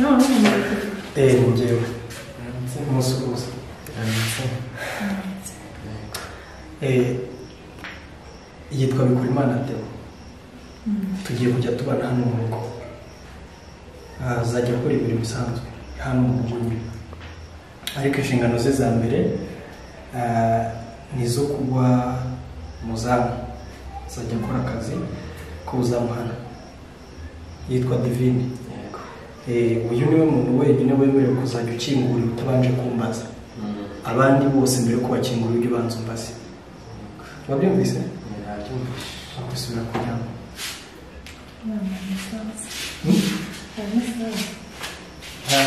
No, njyewe umusuhuza yitwa Bikurimana Theo. Tugiye kujya tubana hano mu rugo, azajya akora ibintu bisanzwe hano mu rugo nyine, ariko inshingano ze za mbere nizo kuba muzamu. Azajya akora akazi k'ubuzamu hano. Yitwa Divine. Uyu niwe muntu wenyine wemerewe kuzajya ukingurira utabanje kumbaza. Abandi bose mbere ko bakingurira ujye ubanza umbaze. Wabyumvise? Gusubira kuryama.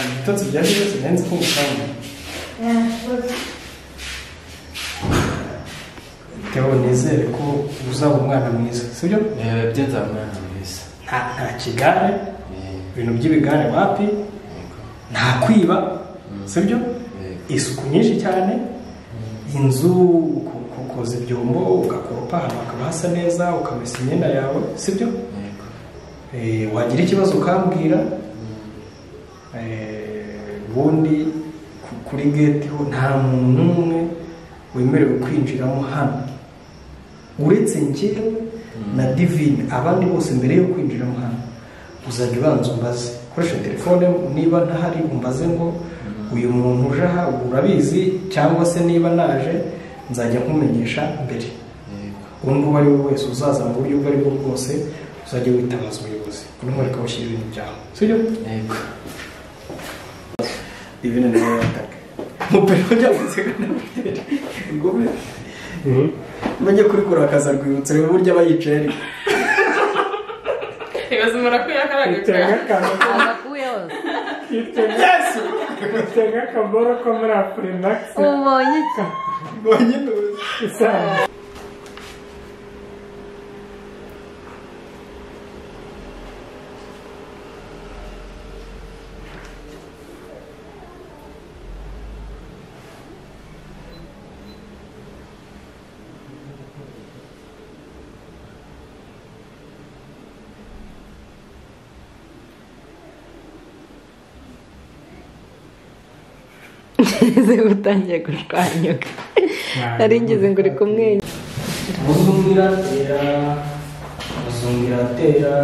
Ibitotsi byaje byose nzi ko ngusanga. Theo, nizere ko uzaba umwana mwiza, sibyo? Byeza umwana mwiza. Nta kigare, ibintu by'ibigare wapi, nta kwiba, sibyo? Isuku nyinshi cyane, inzu ukoza ibyombo, ugakoropa, hakaba hasa neza, ukamesa imyenda yawe, sibyo? Wagira ikibazo ukambwira, ubundi kuri gate ho nta muntu n'umwe wemerewe kwinjiramo hano uretse njyewe na Divine. Abandi bose mbere yo kwinjiramo hano uzajya ubanza umbaze, koresha telefone, niba ntahari umbaze ngo uyu muntu uje aha urabizi, cyangwa se niba naje nzajya nkumenyesha mbere. Undi uwo ari we wese uzaza mu buryo ubwo ari bwo bwose uzajya witabaza ubuyobozi unamureka ushyira ibintu byawe, sibyo? Yego. Divine nawe yataka mupero cyangwa ngome mujye kuri kurakaza rwibutso rero burya bayicaye ibazimura ko yakaraga agakuyeho Yesu Tenga kaboro ko muri Afrimax. ubonye iki bonye Isa. Ese utangiye gushwanyuka nari ngeze ngo uri kumwenyura. muzungira tera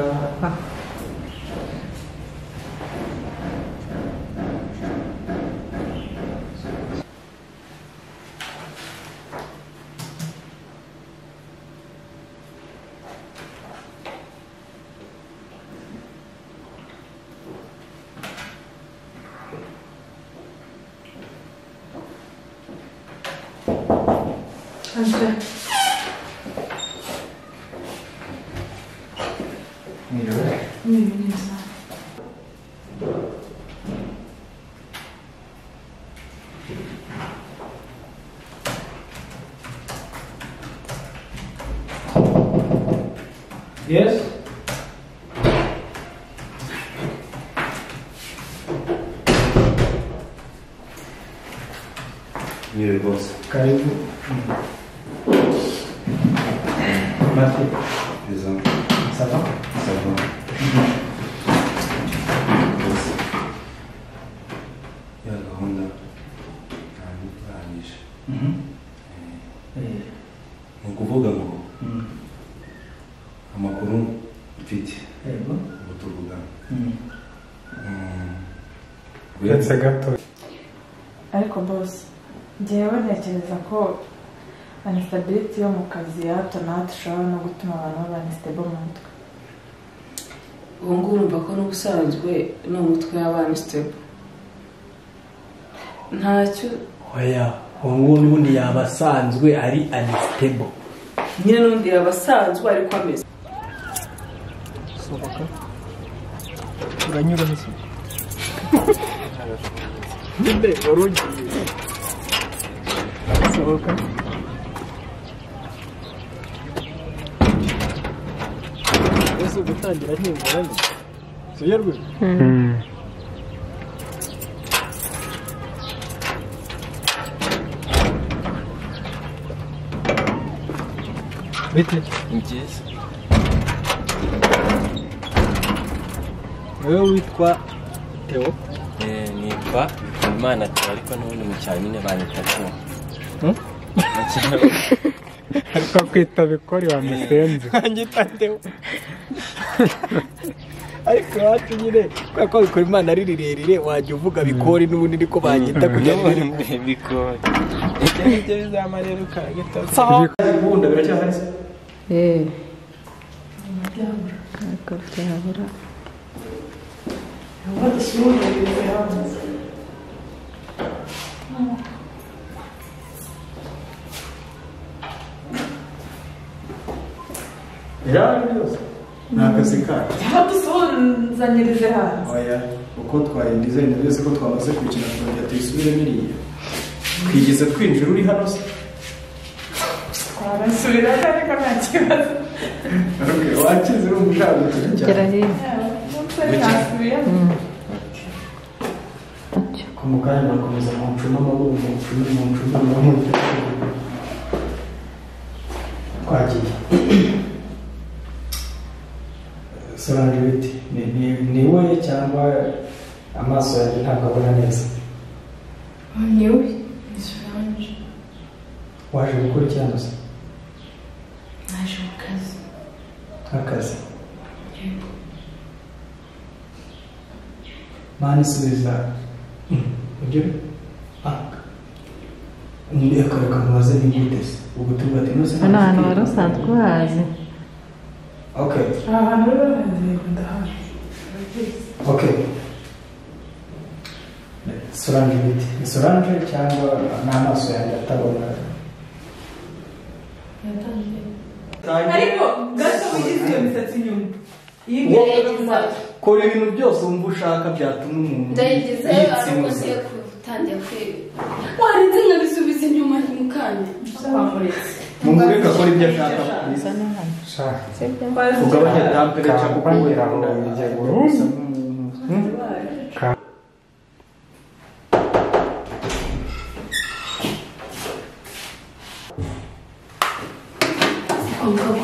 Yes. Mire boss. Karibu. Mati. Présent. Ça va? Ça va. Ya gahunda ntabwo urangije. Ni ukuvuga ngo amakuru mfite ubu tuvugana. Uretse gato. ariko boss njyewe ntekereza ko instability yo mu kazi ya hato na hato ishobora no gutuma abantu baba unstable mu mutwe. ubu ngubu urumva ko n'ubusanzwe n'umutwe y'abana unstable ntacyo. oya ubu ngubu n'ubundi yaba asanzwe ari unstable. nyine n'undi yaba asanzwe ariko ameze. Sohoka. Uranyura hasi. Nde warugiye. Sohoka. Ese gutangira ntimuranye. Siyarwe. Bitte. Ni byiza. wowe witwa Theo? Nitwa Imana Theo, ariko n'ubundi mu cyaro nyine banyita Theo. ariko kwita bikori wa musenzi Banyita Theo. Ariko iwacu nyine kubera ko bikora Imana ari rirerire wajya uvuga bikori n'ubundi niko banyita kugira ngo Bikori. ibyo bizama rero ukagita. Ibunda biracyahari se? Ntabwo byabura. Birahari byose. Ni akazi kacu. Dusuzanyirize hanze. Oya, uko twahinduye byose ko twamaze kwicara twongera tuyisubiremo iriya. Twigeze twinjira uri hano se? Twarasubira ariko nta kibazo. Wakize uri umushaka cyane. Gera hino. Ku mugani bakomeza mu ncuma amaboko mu ncuma twagiye. Solange biti ni wowe cyangwa amaso yanjye ntabwo abona neza? Ni we. Ni Solange. Waje gukora ikibazo se? Naje mu kazi. Akazi. Mani subiza. Ibyo? Ndi akareka mubaze n'igitese. Ubwo tubate no se. Hano hantu wari usanzwe uhazi. Okay. Ahantu rero ndahazi. Okay. Solange biti. Ni Solange cyangwa n'amaso yanjye atabona? Ariko gato wigize iyo misatsi inyuma. Kora ibintu byose wumva ushaka byatuma umuntu ndayigize arakoze kutangira kwiga warinze nkabisubiza inyuma mukanya mumureka akora ibyo ashaka ugabanya temperature kuko njye burundu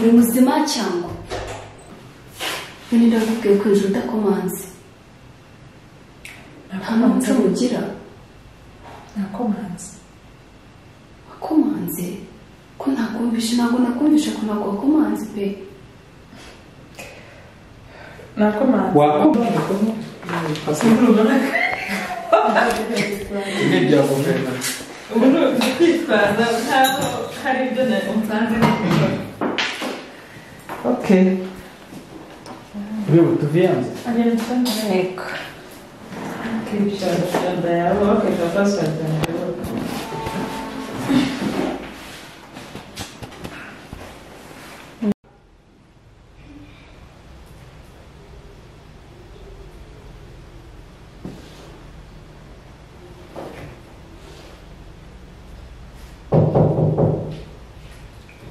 uri muzima cyangwa none ndakubwiye ko ejo udakomanze nta muco mugira nakomanze wakomanze ko nakumvishe ntabwo nakumvishe ko ntabwo wakomanze pe nakomanze ni bya guverinoma ubu ni kwitwaza nkaho hari ibyo umusanze n'ikora. Okay. Viu, tu viens? Ecco. Che c'è che fa aspetta.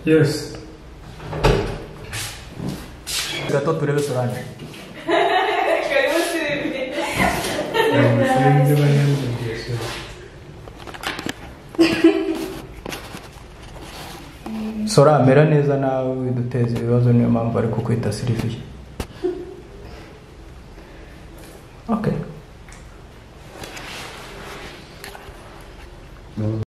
Yes. Gato turebe Solange. Sora mera neza nawe widuteza ibibazo niyo mpamvu ari kukwita Sylvie. Okay.